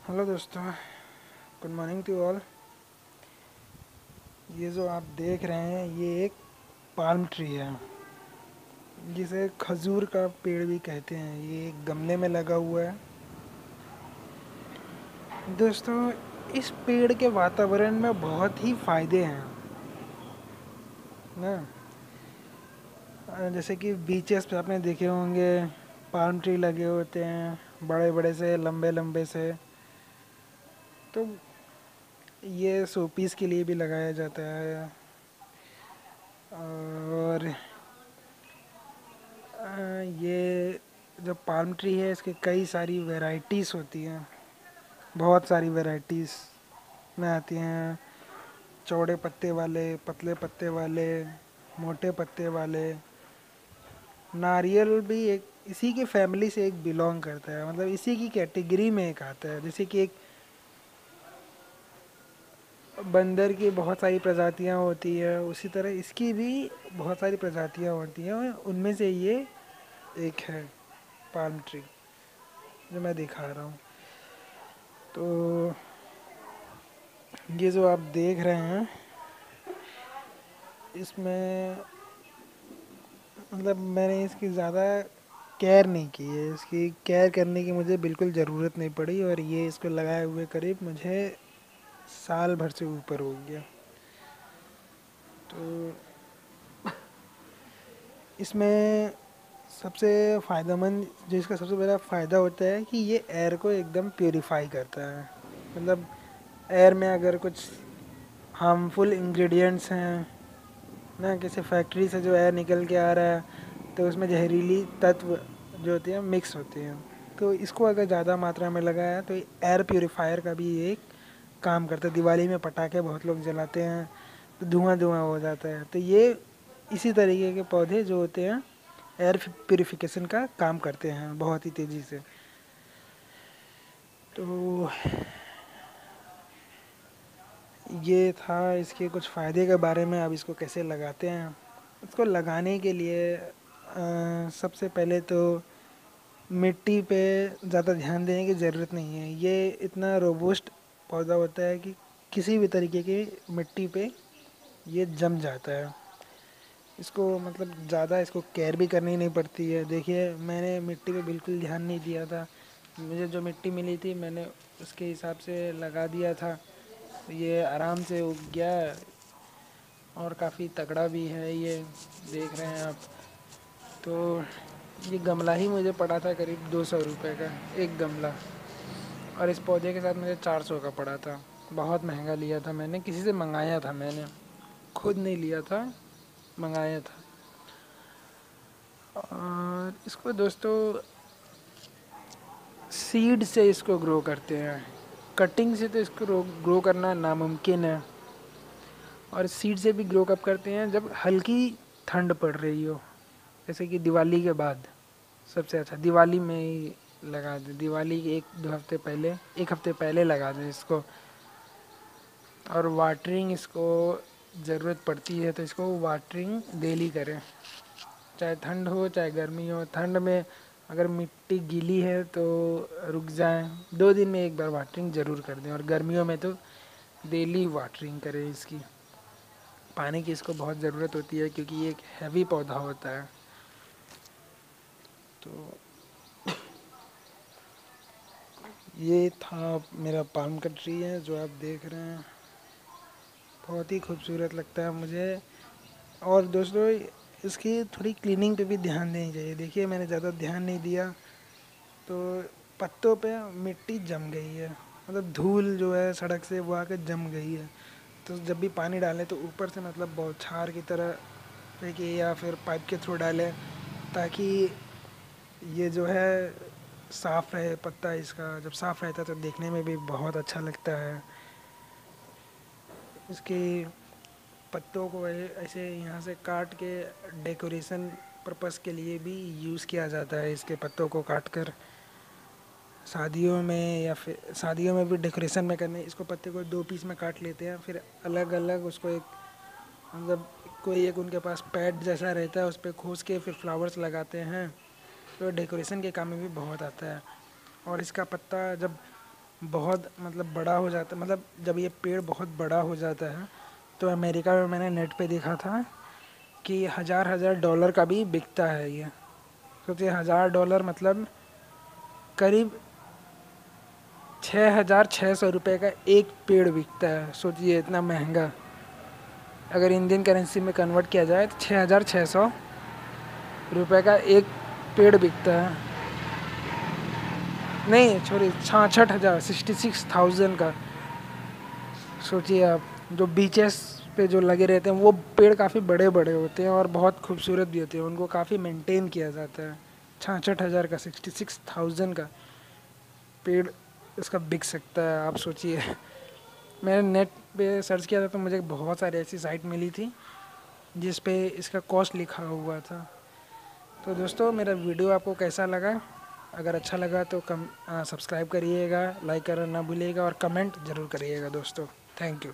Hello दोस्तों, good morning to all. ये जो आप देख रहे हैं ये एक पाल्म ट्री है जिसे खजूर का पेड़ भी कहते हैं। ये एक गमले में लगा हुआ है। दोस्तों, इस पेड़ के वातावरण में बहुत ही फायदे हैं ना। जैसे कि बीचेस पे आपने देखे होंगे पाल्म ट्री लगे होते हैं, बड़े बड़े से, लंबे लंबे से। तो ये शोपीस के लिए भी लगाया जाता है। और ये जो पाल्म ट्री है इसके कई सारी वैरायटीज़ होती हैं। बहुत सारी वैरायटीज़ में आती हैं। चौड़े पत्ते वाले, पतले पत्ते वाले, मोटे पत्ते वाले। नारियल भी एक इसी के फैमिली से एक बिलोंग करता है, मतलब इसी की कैटेगरी में एक आता है। जैसे कि एक बंदर की बहुत सारी प्रजातियां होती है, उसी तरह इसकी भी बहुत सारी प्रजातियां होती हैं, और उनमें से ये एक है पाल्म ट्री जो मैं दिखा रहा हूँ। तो ये जो आप देख रहे हैं इसमें, मतलब मैंने इसकी ज़्यादा केयर नहीं की है। इसकी केयर करने की मुझे बिल्कुल ज़रूरत नहीं पड़ी, और ये इसको लगाए हुए करीब मुझे साल भर से ऊपर हो गया। तो इसमें सबसे फ़ायदेमंद जो इसका सबसे बड़ा फ़ायदा होता है कि ये एयर को एकदम प्योरीफाई करता है। मतलब एयर में अगर कुछ हार्मफुल इंग्रेडिएंट्स हैं ना, किसी फैक्ट्री से जो एयर निकल के आ रहा है, तो उसमें जहरीली तत्व जो होते हैं मिक्स होते हैं। तो इसको अगर ज़्यादा मात्रा में लगाया तो एयर प्योरीफायर का भी एक काम करता है। दिवाली में पटाखे बहुत लोग जलाते हैं तो धुआं धुआं हो जाता है, तो ये इसी तरीके के पौधे जो होते हैं एयर प्योरीफिकेशन का काम करते हैं बहुत ही तेज़ी से। तो ये था इसके कुछ फ़ायदे के बारे में। अब इसको कैसे लगाते हैं, इसको लगाने के लिए सबसे पहले तो मिट्टी पे ज़्यादा ध्यान देने की ज़रूरत नहीं है। ये इतना रोबस्ट पौधा होता है कि किसी भी तरीके की मिट्टी पे ये जम जाता है। इसको मतलब ज़्यादा इसको केयर भी करनी नहीं पड़ती है। देखिए, मैंने मिट्टी पे बिल्कुल ध्यान नहीं दिया था। मुझे जो मिट्टी मिली थी मैंने उसके हिसाब से लगा दिया था, ये आराम से उग गया और काफ़ी तगड़ा भी है। ये देख रहे हैं आप। तो ये गमला ही मुझे पड़ा था करीब 200 रुपये का, एक गमला। और इस पौधे के साथ मुझे 400 का पड़ा था। बहुत महंगा लिया था मैंने, किसी से मंगाया था, मैंने खुद नहीं लिया था, मंगाया था। और इसको दोस्तों सीड से इसको ग्रो करते हैं। कटिंग से तो इसको ग्रो करना नामुमकिन है। और सीड से भी ग्रो कब करते हैं, जब हल्की ठंड पड़ रही हो, जैसे कि दिवाली के बाद। सबसे अच्छा दिवाली में ही लगा दें, दिवाली के एक दो हफ्ते पहले, एक हफ्ते पहले लगा दें इसको। और वाटरिंग इसको ज़रूरत पड़ती है तो इसको वाटरिंग डेली करें, चाहे ठंड हो चाहे गर्मी हो। ठंड में अगर मिट्टी गीली है तो रुक जाएं, 2 दिन में एक बार वाटरिंग ज़रूर कर दें। और गर्मियों में तो डेली वाटरिंग करें इसकी। पानी की इसको बहुत ज़रूरत होती है क्योंकि ये एक हैवी पौधा होता है। तो ये था मेरा पाम का ट्री है जो आप देख रहे हैं। बहुत ही खूबसूरत लगता है मुझे। और दोस्तों, इसकी थोड़ी क्लीनिंग पे भी ध्यान देनी चाहिए। देखिए, मैंने ज़्यादा ध्यान नहीं दिया तो पत्तों पे मिट्टी जम गई है, मतलब धूल जो है सड़क से वो आके जम गई है। तो जब भी पानी डालें तो ऊपर से मतलब बौछार की तरह फेंके या फिर पाइप के थ्रू डालें, ताकि ये जो है साफ़ रहे। पत्ता इसका जब साफ़ रहता है तो देखने में भी बहुत अच्छा लगता है। इसके पत्तों को ऐसे यहाँ से काट के डेकोरेशन पर्पस के लिए भी यूज़ किया जाता है। इसके पत्तों को काट कर शादियों में, या फिर शादियों में भी डेकोरेशन में करने, इसको पत्ते को 2 पीस में काट लेते हैं, फिर अलग अलग उसको एक, मतलब कोई एक उनके पास पैड जैसा रहता है, उस पर खोस के फिर फ्लावर्स लगाते हैं। तो डेकोरेशन के काम में भी बहुत आता है। और इसका पत्ता जब बहुत मतलब बड़ा हो जाता है, मतलब जब ये पेड़ बहुत बड़ा हो जाता है तो अमेरिका में मैंने नेट पे देखा था कि हज़ार हज़ार डॉलर का भी बिकता है ये। सोचिए, $1000 मतलब करीब 6,600 रुपये का एक पेड़ बिकता है। सोचिए इतना महंगा, अगर इंडियन करेंसी में कन्वर्ट किया जाए तो 6,600 रुपये का एक पेड़ बिकता है। नहीं छोड़िए, 66,000, 66,000 का। सोचिए आप, जो बीचेस पे जो लगे रहते हैं वो पेड़ काफ़ी बड़े बड़े होते हैं और बहुत खूबसूरत भी होते हैं, उनको काफ़ी मेंटेन किया जाता है। 66,000 का, 66,000 का पेड़ इसका बिक सकता है, आप सोचिए। मैंने नेट पे सर्च किया था तो मुझे बहुत सारी ऐसी साइट मिली थी जिस पे इसका कॉस्ट लिखा हुआ था। तो दोस्तों, मेरा वीडियो आपको कैसा लगा? अगर अच्छा लगा तो सब्सक्राइब करिएगा, लाइक करना ना भूलिएगा और कमेंट ज़रूर करिएगा दोस्तों। Thank you.